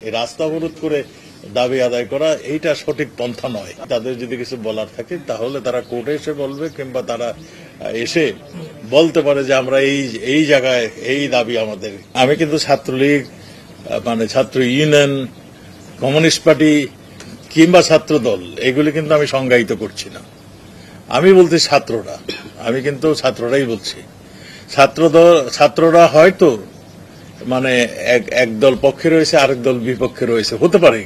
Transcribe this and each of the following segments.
এই রাস্তা অবরোধ করে দাবি আদায় করা এইটা সঠিক পন্থা নয়। তাদের যদি কিছু বলার থাকে তাহলে তারা কোর্টে এসে বলবে, কিংবা তারা এসে বলতে পারে যে আমরা এই জায়গায় এই দাবি আমাদের। আমি কিন্তু ছাত্রলীগ, মানে ছাত্র ইউনিয়ন, কমিউনিস্ট পার্টি কিংবা ছাত্র দল এগুলি কিন্তু আমি সংজ্ঞায়িত করছি না। আমি বলছি ছাত্ররা, আমি কিন্তু ছাত্ররাই বলছি। ছাত্ররা হয়তো মানে এক দল পক্ষে রয়েছে, আরেক দল বিপক্ষে রয়েছে, হতে পারে।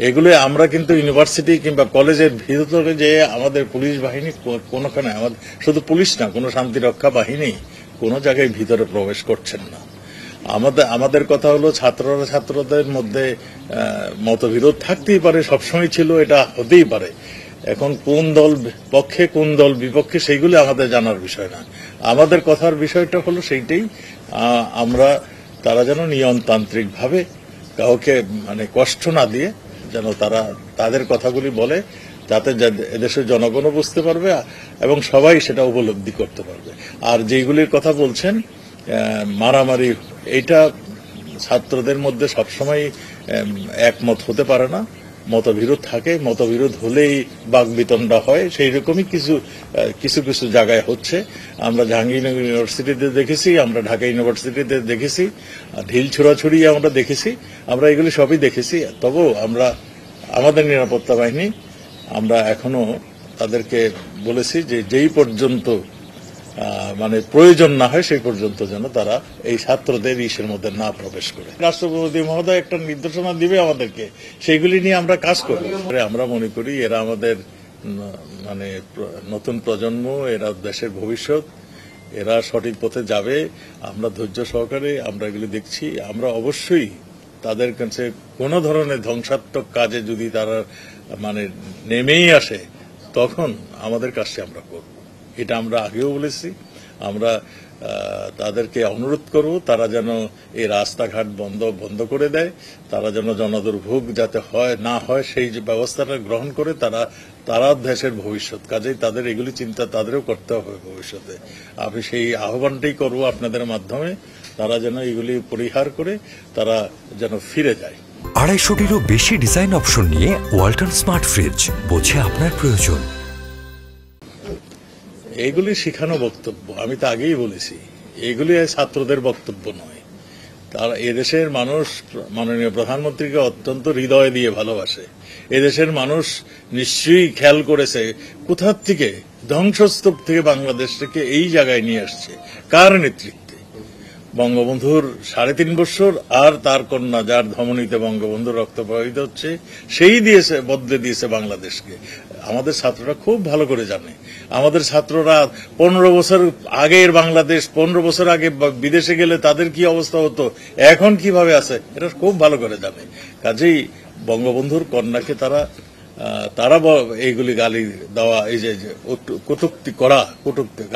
এগুলো আমরা কিন্তু ইউনিভার্সিটি কিংবা কলেজের ভিতরে যে আমাদের পুলিশ বাহিনী কোনোখানে, আমাদের শুধু পুলিশ না, কোনো শান্তিরক্ষা বাহিনী কোনো জায়গায় ভিতরে প্রবেশ করছেন না। আমাদের কথা হলো ছাত্রদের মধ্যে মতবিরোধ থাকতেই পারে, সবসময় ছিল, এটা হতেই পারে। এখন কোন দল পক্ষে কোন দল বিপক্ষে সেইগুলি আমাদের জানার বিষয় না। আমাদের কথার বিষয়টা হলো সেইটাই, আমরা তারা যেন নিয়মতান্ত্রিক ভাবে কাউকে মানে কষ্ট না দিয়ে যেন তারা তাদের কথাগুলি বলে, যাতে এদেশের জনগণও বুঝতে পারবে এবং সবাই সেটা উপলব্ধি করতে পারবে। আর যেগুলির কথা বলছেন মারামারি, এইটা ছাত্রদের মধ্যে সবসময় একমত হতে পারে না, মতবিরোধ থাকে। মতবিরোধ হলেই বাকবিতণ্ডা হয়। সেই রকমই কিছু জায়গায় হচ্ছে। আমরা জাহাঙ্গীরনগর ইউনিভার্সিটিতে দেখেছি, আমরা ঢাকা ইউনিভার্সিটিতে দেখেছি, ঢিল ছোড়াছুড়ি আমরা দেখেছি, আমরা এগুলি সবই দেখেছি। তবুও আমরা আমাদের নিরাপত্তা বাহিনী আমরা এখনো তাদেরকে বলেছি যে যেই পর্যন্ত মানে প্রয়োজন না হয় সেই পর্যন্ত যেন তারা এই ছাত্রদের ইসের মধ্যে না প্রবেশ করে। রাষ্ট্রপতি মহোদয় একটা নির্দেশনা দিবে আমাদেরকে, সেইগুলি নিয়ে আমরা কাজ করব। আমরা মনে করি এরা আমাদের মানে নতুন প্রজন্ম, এরা দেশের ভবিষ্যৎ, এরা সঠিক পথে যাবে। আমরা ধৈর্য সহকারে আমরা এগুলি দেখছি। আমরা অবশ্যই তাদের কাছে কোনো ধরনের ধ্বংসাত্মক কাজে যদি তারা মানে নেমেই আসে, তখন আমাদের কাজটি আমরা করব। এটা আমরা আগেও বলেছি। আমরা তাদেরকে অনুরোধ করব তারা যেন এই রাস্তাঘাট বন্ধ করে দেয়, তারা যেন জনদুর্ভোগ যাতে না হয় সেই যে ব্যবস্থাটা গ্রহণ করে। তারা দেশের ভবিষ্যৎ, কাজেই তাদের এগুলি চিন্তা তাদেরও করতে হবে ভবিষ্যতে। আমি সেই আহ্বানটাই করব আপনাদের মাধ্যমে, তারা যেন এগুলি পরিহার করে তারা যেন ফিরে যায়। 250-টিরও বেশি ডিজাইন অপশন নিয়ে ওয়ালটন স্মার্ট ফ্রিজ, বোঝে আপনার প্রয়োজন। এগুলি শিখানো বক্তব্য, আমি তো আগেই বলেছি, এগুলি ছাত্রদের বক্তব্য নয়। তারা এদেশের মানুষ মাননীয় প্রধানমন্ত্রীকে অত্যন্ত হৃদয় দিয়ে ভালোবাসে। এদেশের মানুষ নিশ্চয়ই খেয়াল করেছে কোথা থেকে ধ্বংসস্তূপ থেকে বাংলাদেশকে এই জায়গায় নিয়ে আসছে, কার নেতৃত্বে। বঙ্গবন্ধুর 3.5 বছর আর তার কন্যা, যার ধমনীতে বঙ্গবন্ধুর রক্ত প্রবাহিত হচ্ছে, সেই বদলে দিয়েছে বাংলাদেশকে। আমাদের ছাত্ররা খুব ভালো করে জানে। আমাদের ছাত্ররা 15 বছর আগের বাংলাদেশ, 15 বছর আগে বিদেশে গেলে তাদের কি অবস্থা হতো, এখন কিভাবে আছে, এটা খুব ভালো করে জানে। কাজেই বঙ্গবন্ধুর কন্যাকে তারা এইগুলি গালি দেওয়া, এই যে কটূক্তি করা,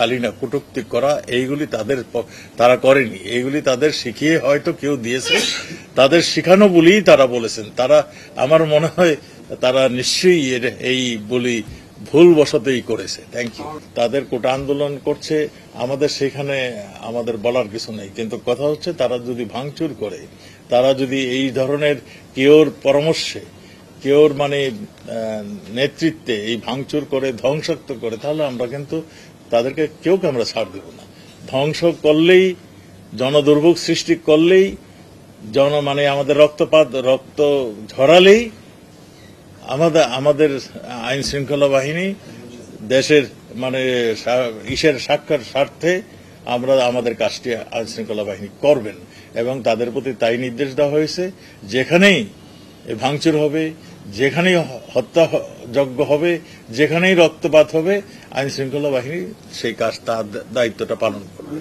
গালি না কটূক্তি করা, এইগুলি তারা করেনি। এইগুলি তাদের শিখিয়ে হয়তো কেউ দিয়েছে, তাদের শিখানো বলেই তারা বলেছেন। আমার মনে হয় তারা নিশ্চয়ই এই বলি ভুল বশতেই করেছে। Thank you. তাদের কোটা আন্দোলন করছে, আমাদের সেখানে আমাদের বলার কিছু নেই। কিন্তু কথা হচ্ছে তারা যদি ভাঙচুর করে, তারা যদি এই ধরনের কেউর পরামর্শে, কেউর মানে নেতৃত্বে এই ভাঙচুর করে, ধ্বংসাত্মক করে, তাহলে আমরা কিন্তু তাদেরকে কেউকে আমরা ছাড় দেব না। ধ্বংস করলেই, জনদুর্ভোগ সৃষ্টি করলেই, মানে আমাদের রক্ত ঝরালেই আমাদের আইন শৃঙ্খলা বাহিনী দেশের মানে স্বার্থে আমাদের কাজটি আইন শৃঙ্খলা বাহিনী করবেন এবং তাদের প্রতি তাই নির্দেশ দেওয়া হয়েছে। যেখানেই ভাঙচুর হবে, যেখানেই হত্যাযজ্ঞ হবে, যেখানেই রক্তপাত হবে, আইন শৃঙ্খলা বাহিনী সেই কাজ, তার দায়িত্বটা পালন করবে।